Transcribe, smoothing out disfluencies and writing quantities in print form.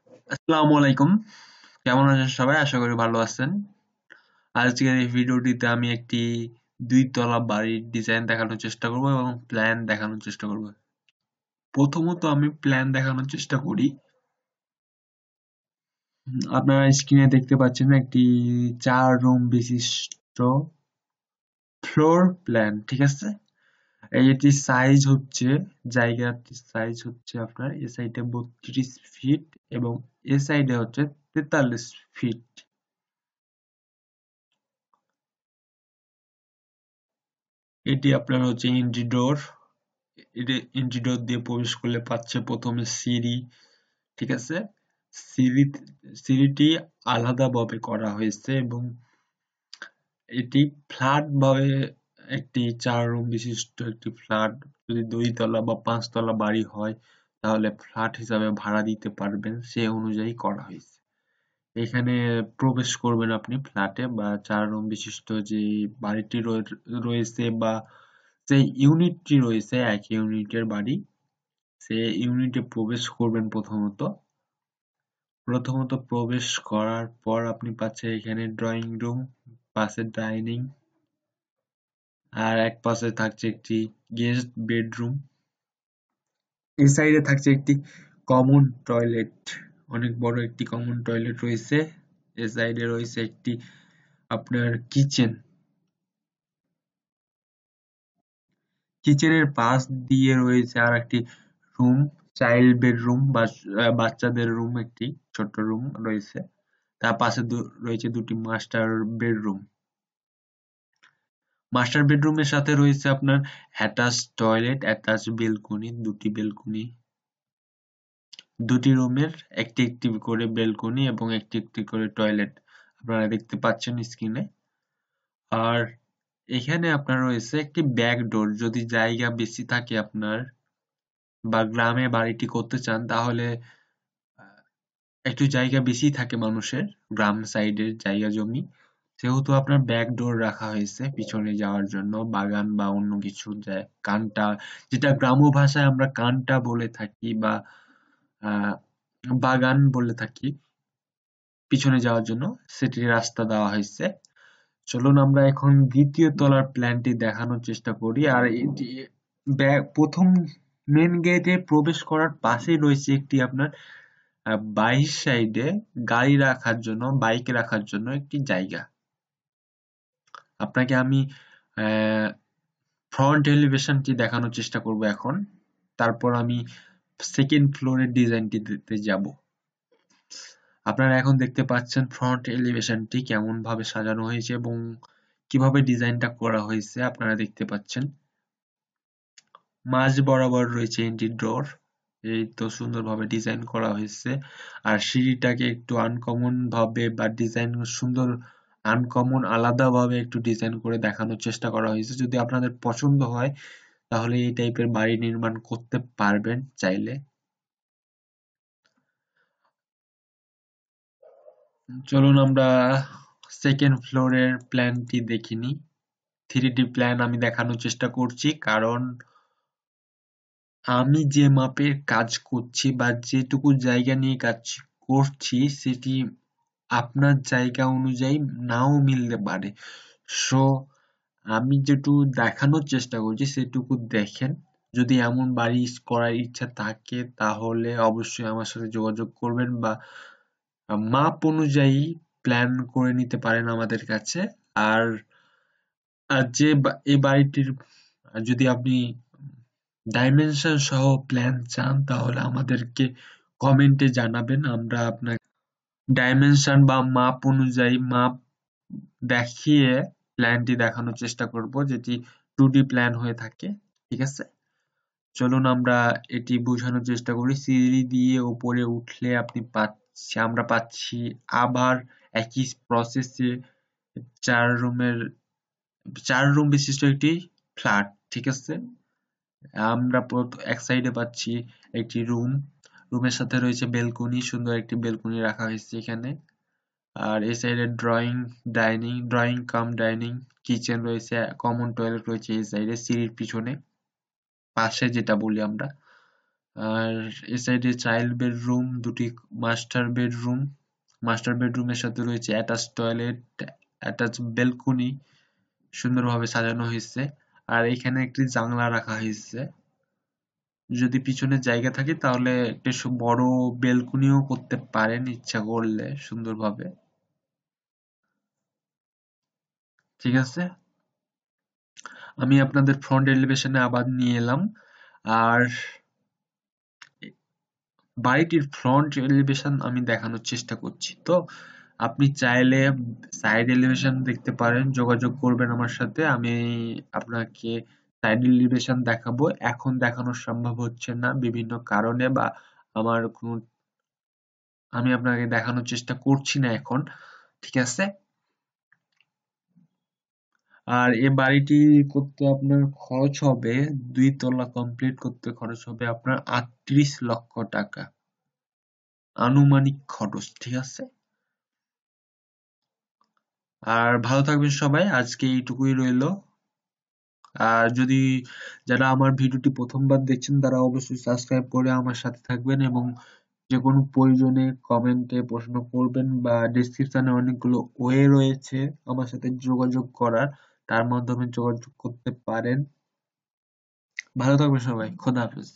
আসসালামু আলাইকুম। কেমন আছেন সবাই? আশা করি ভালো আছেন। আজকের এই ভিডিওটিতে আমি একটি ২ তলা বাড়ির ডিজাইন দেখানোর চেষ্টা করব এবং প্ল্যান দেখানোর চেষ্টা করব। প্রথমত আমি প্ল্যান দেখানোর চেষ্টা করি। আপনারা স্ক্রিনে দেখতে পাচ্ছেন একটি ৪ রুম বিশিষ্ট ফ্লোর প্ল্যান, ঠিক আছে? এটির সাইজ হচ্ছে, জায়গাটির সাইজ হচ্ছে আপনার এ সাইডে ৩২ ফিট এবং এ সাইডে হচ্ছে ৪৩ ফিট। এটি আপনার হচ্ছে এন্ট্রি ডোর। এটা এন্ট্রি ডোর দিয়ে প্রবেশ করলে পাচ্ছে প্রথমে সিঁড়ি, ঠিক আছে? সিঁড়ি সিঁড়িটি আলাদাভাবে করা হয়েছে এবং এটি ফ্ল্যাট ভাবে একটি ৪ রুম বিশিষ্ট একটি ফ্ল্যাট। যদি ২ তলা বা ৫ তলা বাড়ি হয় তাহলে ফ্ল্যাট হিসাবে ভাড়া দিতে পারবেন, সে অনুযায়ী করা হয়েছে। এখানে প্রবেশ করবেন আপনি ফ্ল্যাটে বা ৪ রুম বিশিষ্ট যে বাড়িটি রয়েছে বা যে ইউনিটটি রয়েছে, এক ইউনিটের বাড়ি, সে ইউনিটে প্রবেশ করবেন প্রথমত। প্রবেশ করার পর আপনি পাচ্ছেন এখানে ড্রয়িং রুম, পাশে ডাইনিং, আর এক পাশে থাকছে একটি গেস্ট বেডরুম। এই সাইডে থাকছে একটি কমন টয়লেট, অনেক বড় একটি কমন টয়লেট রয়েছে। এ সাইডে রয়েছে একটি আপনার কিচেন। কিচেনের পাশ দিয়ে রয়েছে আর একটি রুম, চাইল্ড বেডরুম বা বাচ্চাদের রুম, একটি ছোট্ট রুম রয়েছে। তার পাশে রয়েছে দুটি মাস্টার বেডরুম। মাস্টার বেডরুমের সাথে রয়েছে আপনার অ্যাটাচ টয়লেট, অ্যাটাচ বেলকনি, দুটি বেলকনি, দুটি রুমের একটি একটি করে বেলকনি এবং একটি একটি করে টয়লেট আপনারা দেখতে পাচ্ছেন স্ক্রিনে। আর এখানে আপনার রয়েছে একটি ব্যাক ডোর। যদি জায়গা বেশি থাকে আপনার বা গ্রামে বাড়িটি করতে চান তাহলে একটু জায়গা বেশি থাকে মানুষের, গ্রাম সাইডের জায়গা জমি, সেহেতু আপনার ব্যাক ডোর রাখা হয়েছে পিছনে যাওয়ার জন্য, বাগান বা অন্য কিছু যায় কানটা, যেটা গ্রাম্য ভাষায় আমরা কানটা বলে থাকি বা আহ বাগান বলে থাকি, পিছনে যাওয়ার জন্য সেটি রাস্তা দেওয়া হয়েছে। চলুন আমরা এখন দ্বিতীয় তলার প্ল্যানটি দেখানোর চেষ্টা করি। আর এটি প্রথম মেন গেটে প্রবেশ করার পাশেই রয়েছে একটি আপনার বাইশ সাইডে গাড়ি রাখার জন্য, বাইক রাখার জন্য একটি জায়গা। আপনাকে আমি ফ্রন্ট এলিভেশনটি দেখানোর চেষ্টা করব এখন। তারপর আমি সেকেন্ড ফ্লোরের ডিজাইনটি দিতে যাব। আপনারা এখন দেখতে পাচ্ছেন ফ্রন্ট এলিভেশনটি কেমন ভাবে সাজানো হয়েছে এবং কিভাবে ডিজাইনটা করা হয়েছে আপনারা দেখতে পাচ্ছেন। মাঝ বরাবর রয়েছে এন্ট্রি ডোর, এই তো সুন্দরভাবে ডিজাইন করা হয়েছে। আর সিঁড়িটাকে একটু আনকমন ভাবে বা ডিজাইন সুন্দর, আনকমন আলাদা ভাবে একটু ডিজাইন করে দেখানোর চেষ্টা করা হয়েছে। যদি আপনাদের পছন্দ হয় তাহলে এই টাইপের বাড়ি নির্মাণ করতে পারবেন চাইলে। চলুন আমরা সেকেন্ড ফ্লোরের প্ল্যানটি দেখে নিই। 3D প্ল্যান আমি দেখানোর চেষ্টা করছি কারণ আমি যে মাপের কাজ করছি বা যেটুকু জায়গা নিয়ে কাজ করছি সেটি আপনার জায়গা অনুযায়ী নাও মিলতে পারে। সো আমি যেটুকু দেখানোর চেষ্টা করছি সেটুকু দেখেন। যদি এমন বাড়ি করার ইচ্ছা থাকে তাহলে অবশ্যই আমার সাথে যোগাযোগ করবেন বা মাপ অনুযায়ী প্ল্যান করে নিতে পারেন আমাদের কাছে। আর যে এই বাড়িটির যদি আপনি ডাইমেনশন সহ প্ল্যান চান তাহলে আমাদেরকে কমেন্টে জানাবেন, আমরা আপনাকে ডাইমেনশন বা মাপ অনুযায়ী মাপ দেখিয়ে প্ল্যানটি দেখানোর চেষ্টা করব, যেটি 2D প্ল্যান হয়ে থাকে, ঠিক আছে? চলুন আমরা এটি বোঝানোর চেষ্টা করি। সিঁড়ি দিয়ে উপরে উঠলে আমরা পাচ্ছি আবার একই প্রসেসে 4 রুমের 4 রুম বিশিষ্ট একটি ফ্ল্যাট, ঠিক আছে? আমরা এক সাইডে পাচ্ছি একটি রুম, রুমের সাথে রয়েছে বেলকনি, সুন্দর একটি বেলকনি রাখা হয়েছে এখানে। আর এই সাইডে ড্রয়িং কাম ডাইনিং, কিচেন রয়েছে, কমন টয়লেট রয়েছে এই সাইডে সিঁড়ির পিছনে, পাশে যেটা বলি আমরা। আর এ সাইডে চাইল্ড বেডরুম, দুটি মাস্টার বেডরুমের সাথে রয়েছে অ্যাটাচ টয়লেট, অ্যাটাচ বেলকনি সুন্দরভাবে সাজানো হয়েছে। আর এখানে একটি জানলা রাখা হয়েছে, যদি পিছনে জায়গা থাকে তাহলে একটা বড় বেলকনিও করতে পারেন ইচ্ছা করলে সুন্দরভাবে। ঠিক আছে, আমি আপনাদের ফ্রন্ট এলিভেশনে আবার নিয়ে এলাম। আর বাড়িটির ফ্রন্ট এলিভেশন আমি দেখানোর চেষ্টা করছি। তো আপনি চাইলে সাইড এলিভেশন দেখতে পারেন, যোগাযোগ করবেন আমার সাথে, আমি আপনাকে সাইড এলিভেশন দেখাবো। এখন দেখানো সম্ভব হচ্ছে না বিভিন্ন কারণে, বা আমার কোনো, আমি আপনাকে দেখানোর চেষ্টা করছি না এখন। ঠিক আছে, আর এই বাড়িটি করতে আপনার খরচ হবে, 2 তলা কমপ্লিট করতে খরচ হবে আপনার 38 লক্ষ টাকা আনুমানিক খরচ। ঠিক আছে, আর ভালো থাকবেন সবাই, আজকে এইটুকুই রইলো। আর যদি যারা আমার ভিডিওটি প্রথমবার দেখছেন তারা অবশ্যই সাবস্ক্রাইব করে আমার সাথে থাকবেন, এবং যে কোনো প্রয়োজনে কমেন্টে প্রশ্ন করবেন, বা ডেসক্রিপশনে অনেকগুলো ওয়ে রয়েছে আমার সাথে যোগাযোগ করার, তার মাধ্যমে যোগাযোগ করতে পারেন। ভালো থাকবেন সবাই, খোদা হাফেজ।